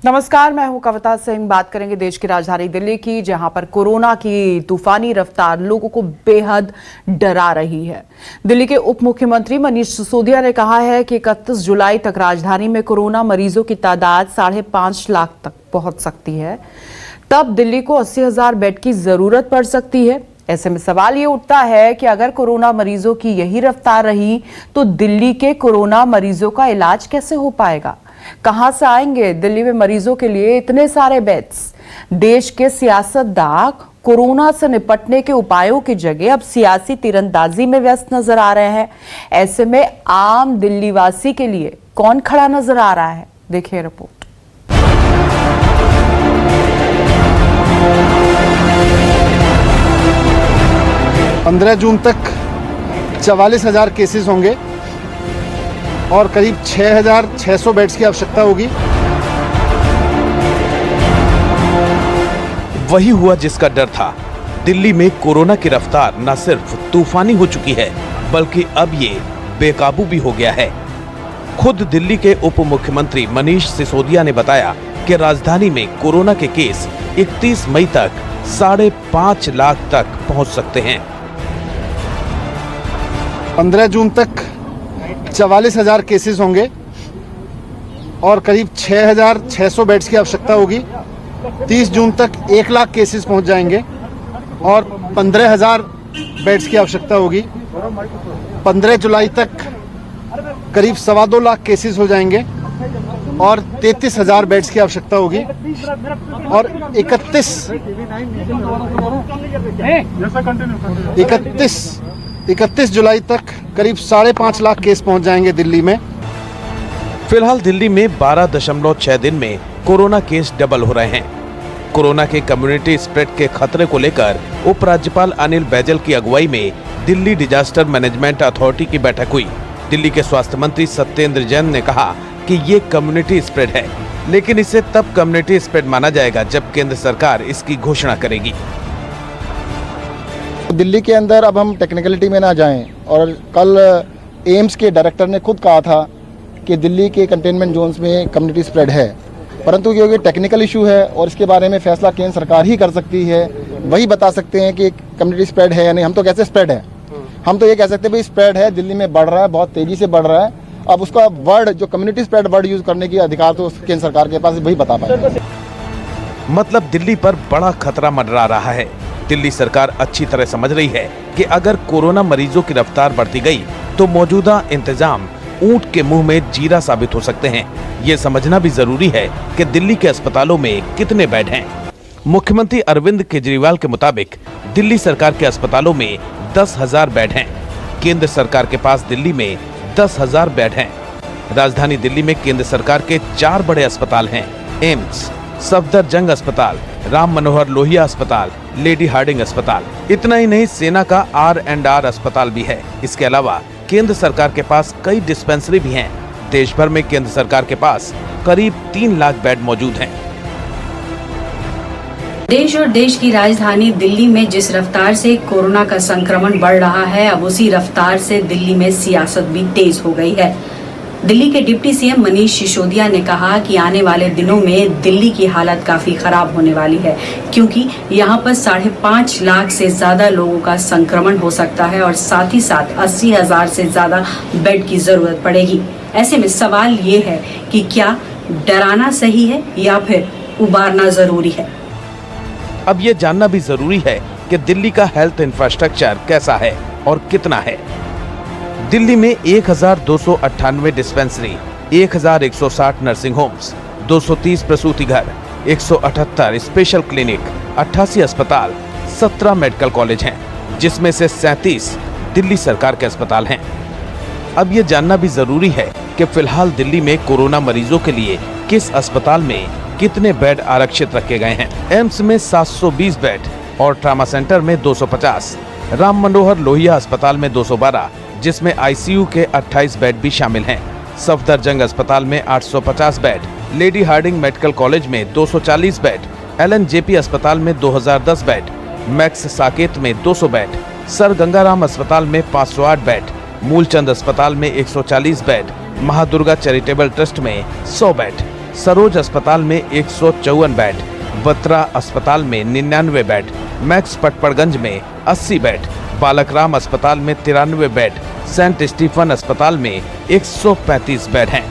नमस्कार, मैं हूं कविता सिंह। बात करेंगे देश की राजधानी दिल्ली की, जहां पर कोरोना की तूफानी रफ्तार लोगों को बेहद डरा रही है। दिल्ली के उप मुख्यमंत्री मनीष सिसोदिया ने कहा है कि 31 जुलाई तक राजधानी में कोरोना मरीजों की तादाद 5.5 लाख तक पहुंच सकती है। तब दिल्ली को 80,000 बेड की जरूरत पड़ सकती है। ऐसे में सवाल ये उठता है कि अगर कोरोना मरीजों की यही रफ्तार रही तो दिल्ली के कोरोना मरीजों का इलाज कैसे हो पाएगा? कहां से आएंगे दिल्ली में मरीजों के लिए इतने सारे बेड्स? देश के सियासतदान कोरोना से निपटने के उपायों की जगह अब सियासी तीरंदाजी में व्यस्त नजर आ रहे हैं। ऐसे में आम दिल्ली वासी के लिए कौन खड़ा नजर आ रहा है? देखिए रिपोर्ट। पंद्रह जून तक 44,000 केसेस होंगे और करीब 6,600 बेड्स की आवश्यकता होगी। वही हुआ जिसका डर था। दिल्ली में कोरोना की रफ्तार न सिर्फ तूफानी हो चुकी है, बल्कि अब ये बेकाबू भी हो गया है। खुद दिल्ली के उप मुख्यमंत्री मनीष सिसोदिया ने बताया कि राजधानी में कोरोना के केस 31 मई तक 5.5 लाख तक पहुंच सकते हैं। 15 जून तक 44,000 केसेस होंगे और करीब 6,600 बेड्स की आवश्यकता होगी। 30 जून तक 1 लाख केसेस पहुंच जाएंगे और 15,000 बेड्स की आवश्यकता होगी। 15 जुलाई तक करीब 2.25 लाख केसेस हो जाएंगे और 33,000 बेड्स की आवश्यकता होगी। और 31 जुलाई तक करीब 5.5 लाख केस पहुंच जाएंगे दिल्ली में। फिलहाल दिल्ली में 12.6 दिन में कोरोना केस डबल हो रहे हैं। कोरोना के कम्युनिटी स्प्रेड के खतरे को लेकर उपराज्यपाल अनिल बैजल की अगुवाई में दिल्ली डिजास्टर मैनेजमेंट अथॉरिटी की बैठक हुई। दिल्ली के स्वास्थ्य मंत्री सत्येंद्र जैन ने कहा कि ये कम्युनिटी स्प्रेड है, लेकिन इसे तब कम्युनिटी स्प्रेड माना जाएगा जब केंद्र सरकार इसकी घोषणा करेगी। दिल्ली के अंदर अब हम टेक्निकलिटी में ना जाएं, और कल एम्स के डायरेक्टर ने खुद कहा था कि दिल्ली के कंटेनमेंट जोन्स में कम्युनिटी स्प्रेड है, परंतु क्योंकि टेक्निकल इशू है और इसके बारे में फैसला केंद्र सरकार ही कर सकती है, वही बता सकते हैं कि कम्युनिटी स्प्रेड है या नहीं। हम तो कैसे स्प्रेड है, हम तो ये कह सकते हैं भाई स्प्रेड है, दिल्ली में बढ़ रहा है, बहुत तेजी से बढ़ रहा है। अब उसका वर्ड जो कम्युनिटी स्प्रेड वर्ड यूज करने की अधिकार तो केंद्र सरकार के पास, वही बता पाएगा। मतलब दिल्ली पर बड़ा खतरा मंडरा रहा है। दिल्ली सरकार अच्छी तरह समझ रही है कि अगर कोरोना मरीजों की रफ्तार बढ़ती गई तो मौजूदा इंतजाम ऊंट के मुंह में जीरा साबित हो सकते हैं। ये समझना भी जरूरी है कि दिल्ली के अस्पतालों में कितने बेड हैं। मुख्यमंत्री अरविंद केजरीवाल के मुताबिक दिल्ली सरकार के अस्पतालों में 10,000 बेड हैं। केंद्र सरकार के पास दिल्ली में 10,000 बेड हैं। राजधानी दिल्ली में केंद्र सरकार के 4 बड़े अस्पताल हैं: एम्स, सफदरजंग अस्पताल, राम मनोहर लोहिया अस्पताल, लेडी हार्डिंग अस्पताल। इतना ही नहीं, सेना का R&R अस्पताल भी है। इसके अलावा केंद्र सरकार के पास कई डिस्पेंसरी भी हैं। देश भर में केंद्र सरकार के पास करीब 3 लाख बेड मौजूद हैं। देश और देश की राजधानी दिल्ली में जिस रफ्तार से कोरोना का संक्रमण बढ़ रहा है, अब उसी रफ्तार से दिल्ली में सियासत भी तेज हो गई है। दिल्ली के डिप्टी सीएम मनीष सिसोदिया ने कहा कि आने वाले दिनों में दिल्ली की हालत काफी खराब होने वाली है, क्योंकि यहाँ पर 5.5 लाख से ज्यादा लोगों का संक्रमण हो सकता है और साथ ही साथ 80,000 से ज्यादा बेड की जरूरत पड़ेगी। ऐसे में सवाल ये है कि क्या डराना सही है या फिर उबारना जरूरी है? अब ये जानना भी जरूरी है कि दिल्ली का हेल्थ इंफ्रास्ट्रक्चर कैसा है और कितना है। दिल्ली में 1,298 डिस्पेंसरी, 1,160 नर्सिंग होम्स, 230 प्रसूति घर, 178 स्पेशल क्लिनिक, 88 अस्पताल, 17 मेडिकल कॉलेज हैं, जिसमें से 37 दिल्ली सरकार के अस्पताल हैं। अब ये जानना भी जरूरी है कि फिलहाल दिल्ली में कोरोना मरीजों के लिए किस अस्पताल में कितने बेड आरक्षित रखे गए हैं। एम्स में 720 बेड और ट्रामा सेंटर में 250, राम मनोहर लोहिया अस्पताल में 212, जिसमें आईसीयू के 28 बेड भी शामिल हैं। सफदरजंग अस्पताल में 850 bed, Lady Hardinge Medical College में 240 बेड, LNJP अस्पताल में 2010 बेड, मैक्स साकेत में 200 बेड, सर गंगाराम अस्पताल में 508 बेड, मूलचंद अस्पताल में 140 बेड, महादुर्गा चैरिटेबल ट्रस्ट में 100 बेड, सरोज अस्पताल में 154 बेड, बत्रा अस्पताल में 99 बेड, मैक्स पटपड़गंज में 80 बेड, बालकराम अस्पताल में 93 बेड, सेंट स्टीफन अस्पताल में 135 बेड हैं।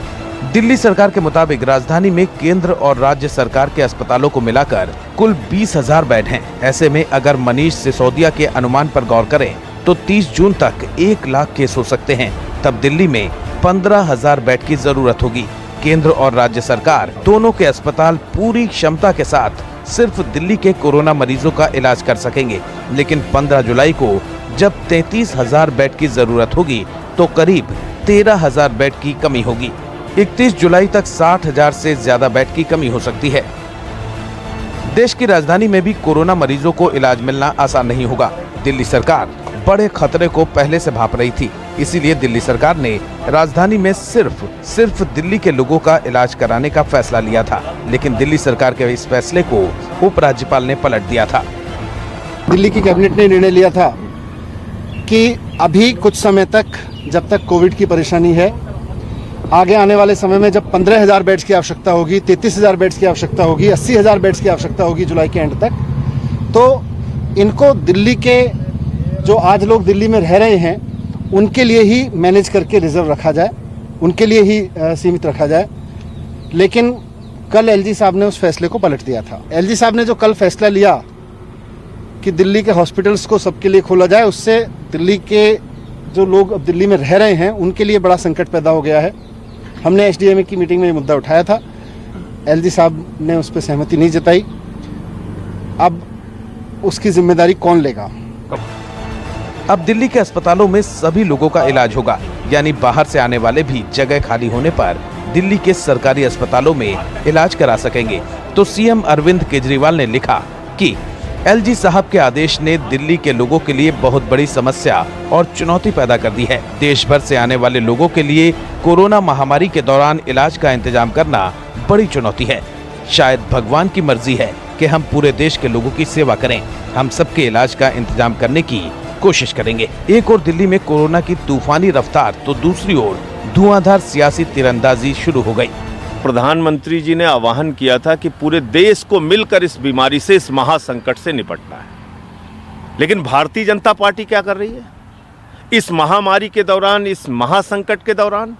दिल्ली सरकार के मुताबिक राजधानी में केंद्र और राज्य सरकार के अस्पतालों को मिलाकर कुल 20,000 बेड हैं। ऐसे में अगर मनीष सिसोदिया के अनुमान पर गौर करें तो 30 जून तक 1 लाख केस हो सकते हैं। तब दिल्ली में 15,000 बेड की जरूरत होगी। केंद्र और राज्य सरकार दोनों के अस्पताल पूरी क्षमता के साथ सिर्फ दिल्ली के कोरोना मरीजों का इलाज कर सकेंगे, लेकिन 15 जुलाई को जब 33,000 बेड की जरूरत होगी तो करीब 13,000 बेड की कमी होगी। 31 जुलाई तक 60,000 से ज्यादा बेड की कमी हो सकती है। देश की राजधानी में भी कोरोना मरीजों को इलाज मिलना आसान नहीं होगा। दिल्ली सरकार बड़े खतरे को पहले से भांप रही थी, इसीलिए दिल्ली सरकार ने राजधानी में सिर्फ दिल्ली के लोगों का इलाज कराने का फैसला लिया था, लेकिन दिल्ली सरकार के इस फैसले को उपराज्यपाल ने पलट दिया था। दिल्ली की कैबिनेट ने निर्णय लिया था कि अभी कुछ समय तक, जब तक कोविड की परेशानी है, आगे आने वाले समय में जब 15,000 बेड्स की आवश्यकता होगी, 33,000 बेड्स की आवश्यकता होगी, 80,000 बेड्स की आवश्यकता होगी जुलाई के एंड तक, तो इनको दिल्ली के जो आज लोग दिल्ली में रह रहे हैं उनके लिए ही मैनेज करके रिजर्व रखा जाए, उनके लिए ही सीमित रखा जाए। लेकिन कल एलजी साहब ने उस फैसले को पलट दिया था। एलजी साहब ने जो कल फैसला लिया कि दिल्ली के हॉस्पिटल्स को सबके लिए खोला जाए, उससे दिल्ली के जो लोग अब दिल्ली में रह रहे हैं उनके लिए बड़ा संकट पैदा हो गया है। हमने एसडीएमए की मीटिंग में ये मुद्दा उठाया था, एलजी साहब ने उस पर सहमति नहीं जताई। अब उसकी जिम्मेदारी कौन लेगा? अब दिल्ली के अस्पतालों में सभी लोगों का इलाज होगा, यानी बाहर से आने वाले भी जगह खाली होने पर दिल्ली के सरकारी अस्पतालों में इलाज करा सकेंगे। तो सीएम अरविंद केजरीवाल ने लिखा कि एलजी साहब के आदेश ने दिल्ली के लोगों के लिए बहुत बड़ी समस्या और चुनौती पैदा कर दी है। देश भर से आने वाले लोगों के लिए कोरोना महामारी के दौरान इलाज का इंतजाम करना बड़ी चुनौती है। शायद भगवान की मर्जी है कि हम पूरे देश के लोगों की सेवा करें। हम सबके इलाज का इंतजाम करने की कोशिश करेंगे। एक ओर दिल्ली में कोरोना की तूफानी रफ्तार तो दूसरी ओर धुआंधार सियासी तीरंदाजी शुरू हो गई। प्रधानमंत्री जी ने आह्वान किया था कि पूरे देश को मिलकर इस बीमारी से, इस महासंकट से निपटना है। लेकिन भारतीय जनता पार्टी क्या कर रही है? इस महामारी के दौरान, इस महासंकट के दौरान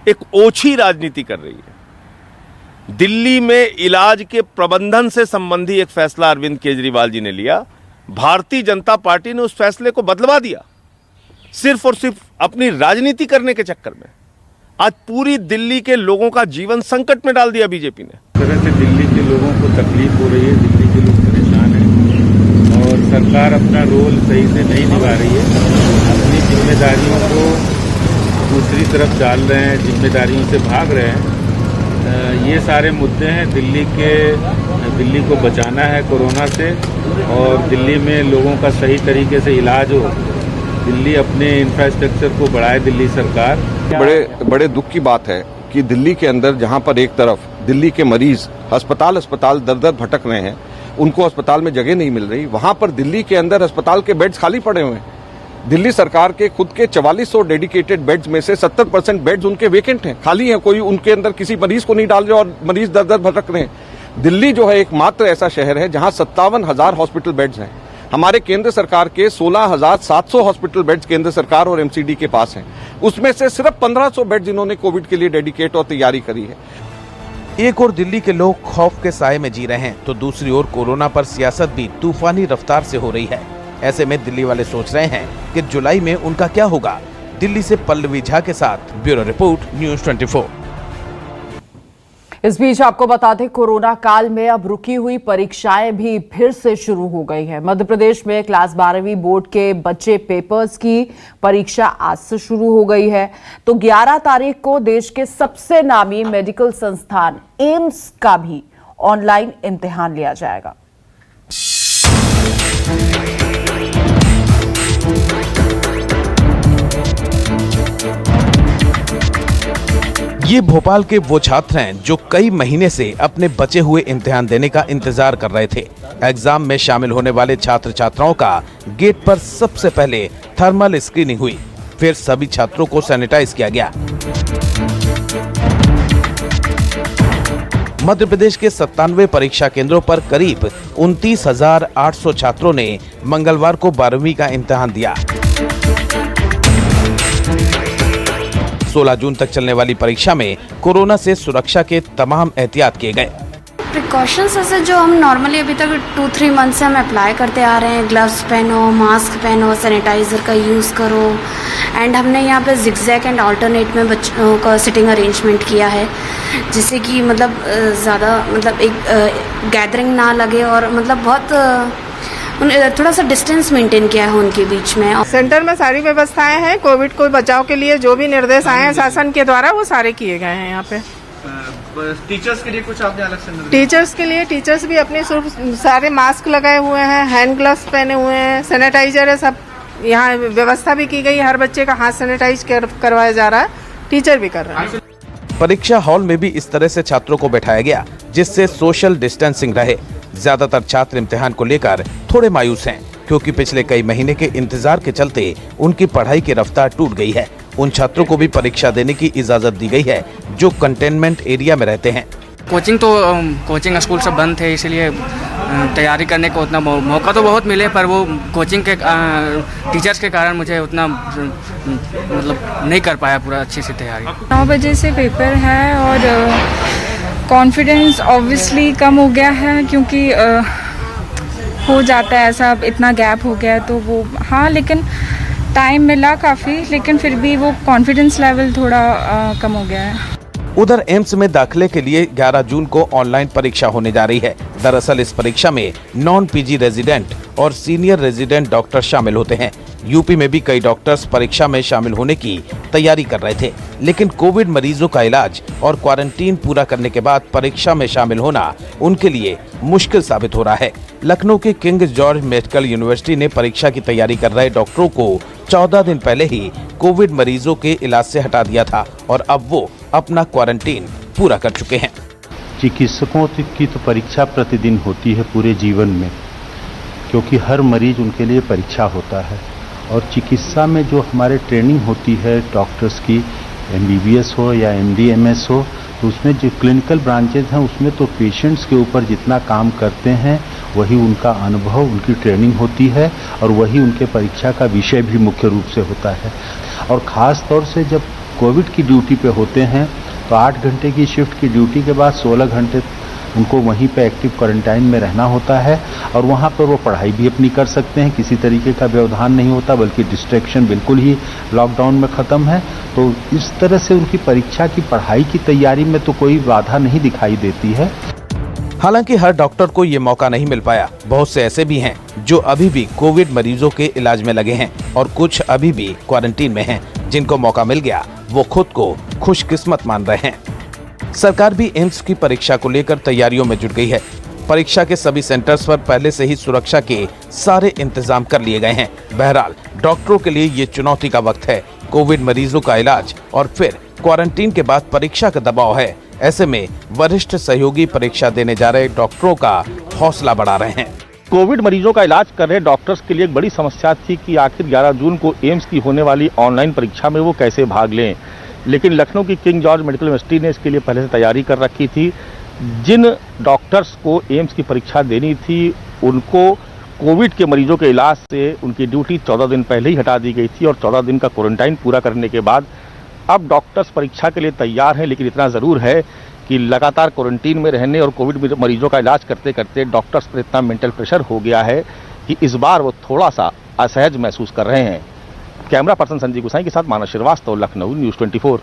एक ओछी राजनीति कर रही है। दिल्ली में इलाज के प्रबंधन से संबंधी एक फैसला अरविंद केजरीवाल जी ने लिया। भारतीय जनता पार्टी ने उस फैसले को बदलवा दिया, सिर्फ और सिर्फ अपनी राजनीति करने के चक्कर में। आज पूरी दिल्ली के लोगों का जीवन संकट में डाल दिया बीजेपी ने। इस तरह से दिल्ली के लोगों को तकलीफ हो रही है, दिल्ली के लोग परेशान हैं और सरकार अपना रोल सही से नहीं निभा रही है। अपनी जिम्मेदारियों को दूसरी तरफ डाल रहे हैं, जिम्मेदारियों से भाग रहे हैं। ये सारे मुद्दे हैं। दिल्ली को बचाना है कोरोना से और दिल्ली में लोगों का सही तरीके से इलाज हो। दिल्ली अपने इंफ्रास्ट्रक्चर को बढ़ाए, दिल्ली सरकार। बड़े दुख की बात है कि दिल्ली के अंदर जहां पर एक तरफ दिल्ली के मरीज अस्पताल दर दर भटक रहे हैं, उनको अस्पताल में जगह नहीं मिल रही, वहां पर दिल्ली के अंदर अस्पताल के बेड्स खाली पड़े हुए हैं। दिल्ली सरकार के खुद के 4400 डेडिकेटेड बेड्स में से 70% बेड्स उनके वेकेंट हैं, खाली हैं। कोई उनके अंदर किसी मरीज को नहीं डाल रहे और मरीज दर दर भटक रहे हैं। दिल्ली जो है एकमात्र ऐसा शहर है जहां 57,000 हॉस्पिटल बेड्स हैं। हमारे केंद्र सरकार के 16,700 हॉस्पिटल बेड्स केंद्र सरकार और एमसीडी के पास हैं। उसमें से सिर्फ 1500 बेड्स इन्होंने कोविड के लिए डेडिकेट और तैयारी करी है। एक ओर दिल्ली के लोग खौफ के साए में जी रहे हैं तो दूसरी ओर कोरोना पर सियासत भी तूफानी रफ्तार से हो रही है। ऐसे में दिल्ली वाले सोच रहे हैं कि जुलाई में उनका क्या होगा। दिल्ली से पल्लवी झा के साथ ब्यूरो रिपोर्ट, न्यूज़ 24। इस बीच आपको बता दें, कोरोना काल में अब रुकी हुई परीक्षाएं भी फिर से शुरू हो गई है। मध्य प्रदेश में क्लास 12वीं बोर्ड के बच्चे पेपर्स की परीक्षा आज से शुरू हो गई है। तो 11 तारीख को देश के सबसे नामी मेडिकल संस्थान एम्स का भी ऑनलाइन इम्तिहान लिया जाएगा। ये भोपाल के वो छात्र हैं जो कई महीने से अपने बचे हुए इम्तिहान देने का इंतजार कर रहे थे। एग्जाम में शामिल होने वाले छात्र छात्राओं का गेट पर सबसे पहले थर्मल स्क्रीनिंग हुई, फिर सभी छात्रों को सैनिटाइज किया गया। मध्य प्रदेश के 97 परीक्षा केंद्रों पर करीब 29,800 छात्रों ने मंगलवार को 12वीं का इम्तिहान दिया। 16 जून तक चलने वाली परीक्षा में कोरोना से सुरक्षा के तमाम एहतियात किए गए। प्रिकॉशंस ऐसे जो हम नॉर्मली अभी तक 2-3 मंथ से हम अप्लाई करते आ रहे हैं, ग्लव्स पहनो, मास्क पहनो, सैनिटाइज़र का यूज़ करो, एंड हमने यहाँ पे जिगजैग एंड अल्टरनेट में बच्चों का सिटिंग अरेंजमेंट किया है, जिससे कि मतलब ज़्यादा मतलब एक गैदरिंग ना लगे और मतलब बहुत थोड़ा सा डिस्टेंस मेंटेन किया है उनके बीच में। सेंटर में सारी व्यवस्थाएं हैं, कोविड को बचाव के लिए जो भी निर्देश आए हैं शासन के द्वारा वो सारे किए गए हैं। यहाँ पे टीचर्स के लिए कुछ आपने अलग से? टीचर्स भी अपने सारे मास्क लगाए हुए हैं, हैंड ग्लव्स पहने हुए हैं, सैनिटाइजर है, सब यहाँ व्यवस्था भी की गई। हर बच्चे का हाथ सैनिटाइज करवाया जा रहा है, टीचर भी कर रहे हैं। परीक्षा हॉल में भी इस तरह से छात्रों को बैठाया गया जिससे सोशल डिस्टेंसिंग रहे। ज्यादातर छात्र इम्तिहान को लेकर थोड़े मायूस हैं, क्योंकि पिछले कई महीने के इंतजार के चलते उनकी पढ़ाई की रफ्तार टूट गई है। उन छात्रों को भी परीक्षा देने की इजाजत दी गई है जो कंटेनमेंट एरिया में रहते हैं। कोचिंग स्कूल सब बंद थे, इसलिए तैयारी करने को उतना मौका तो बहुत मिले, पर वो कोचिंग के टीचर्स के कारण मुझे उतना मतलब नहीं कर पाया पूरा अच्छी से तैयारी। 9 बजे से पेपर है और कॉन्फिडेंस ऑब्वियसली कम हो गया है, क्योंकि हो जाता है ऐसा, इतना गैप हो गया तो वो हाँ, लेकिन टाइम मिला काफ़ी, लेकिन फिर भी वो कॉन्फिडेंस लेवल थोड़ा कम हो गया है। उधर एम्स में दाखिले के लिए 11 जून को ऑनलाइन परीक्षा होने जा रही है। दरअसल इस परीक्षा में नॉन पीजी रेजिडेंट और सीनियर रेजिडेंट डॉक्टर शामिल होते हैं। यूपी में भी कई डॉक्टर्स परीक्षा में शामिल होने की तैयारी कर रहे थे, लेकिन कोविड मरीजों का इलाज और क्वारंटीन पूरा करने के बाद परीक्षा में शामिल होना उनके लिए मुश्किल साबित हो रहा है। लखनऊ के किंग जॉर्ज मेडिकल यूनिवर्सिटी ने परीक्षा की तैयारी कर रहे डॉक्टरों को 14 दिन पहले ही कोविड मरीजों के इलाज से हटा दिया था और अब वो अपना क्वारंटीन पूरा कर चुके हैं। चिकित्सकों की तो परीक्षा प्रतिदिन होती है पूरे जीवन में, क्योंकि हर मरीज उनके लिए परीक्षा होता है। और चिकित्सा में जो हमारे ट्रेनिंग होती है डॉक्टर्स की, MBBS हो या MD MS हो, तो उसमें जो क्लिनिकल ब्रांचेज हैं उसमें तो पेशेंट्स के ऊपर जितना काम करते हैं वही उनका अनुभव, उनकी ट्रेनिंग होती है और वही उनके परीक्षा का विषय भी मुख्य रूप से होता है। और ख़ास तौर से जब कोविड की ड्यूटी पे होते हैं तो 8 घंटे की शिफ्ट की ड्यूटी के बाद 16 घंटे उनको वहीं पे एक्टिव क्वारंटाइन में रहना होता है और वहाँ पर वो पढ़ाई भी अपनी कर सकते हैं, किसी तरीके का व्यवधान नहीं होता, बल्कि डिस्ट्रैक्शन बिल्कुल ही लॉकडाउन में ख़त्म है। तो इस तरह से उनकी परीक्षा की पढ़ाई की तैयारी में तो कोई बाधा नहीं दिखाई देती है। हालांकि हर डॉक्टर को ये मौका नहीं मिल पाया। बहुत से ऐसे भी हैं जो अभी भी कोविड मरीजों के इलाज में लगे हैं और कुछ अभी भी क्वारंटीन में हैं। जिनको मौका मिल गया वो खुद को खुशकिस्मत मान रहे हैं। सरकार भी एम्स की परीक्षा को लेकर तैयारियों में जुट गई है। परीक्षा के सभी सेंटर्स पर पहले से ही सुरक्षा के सारे इंतजाम कर लिए गए हैं। बहरहाल डॉक्टरों के लिए ये चुनौती का वक्त है। कोविड मरीजों का इलाज और फिर क्वारंटीन के बाद परीक्षा का दबाव है। ऐसे में वरिष्ठ सहयोगी परीक्षा देने जा रहे डॉक्टरों का हौसला बढ़ा रहे हैं। कोविड मरीजों का इलाज कर रहे डॉक्टर्स के लिए एक बड़ी समस्या थी कि आखिर 11 जून को एम्स की होने वाली ऑनलाइन परीक्षा में वो कैसे भाग लें। लेकिन लखनऊ की किंग जॉर्ज मेडिकल यूनिवर्सिटी ने इसके लिए पहले से तैयारी कर रखी थी। जिन डॉक्टर्स को एम्स की परीक्षा देनी थी उनको कोविड के मरीजों के इलाज से उनकी ड्यूटी 14 दिन पहले ही हटा दी गई थी और 14 दिन का क्वारंटाइन पूरा करने के बाद अब डॉक्टर्स परीक्षा के लिए तैयार हैं। लेकिन इतना ज़रूर है कि लगातार क्वारंटीन में रहने और कोविड मरीजों का इलाज करते करते डॉक्टर्स पर इतना मेंटल प्रेशर हो गया है कि इस बार वो थोड़ा सा असहज महसूस कर रहे हैं। कैमरा पर्सन संजीव गुसाई के साथ मानव श्रीवास्तव, लखनऊ, न्यूज़ 24।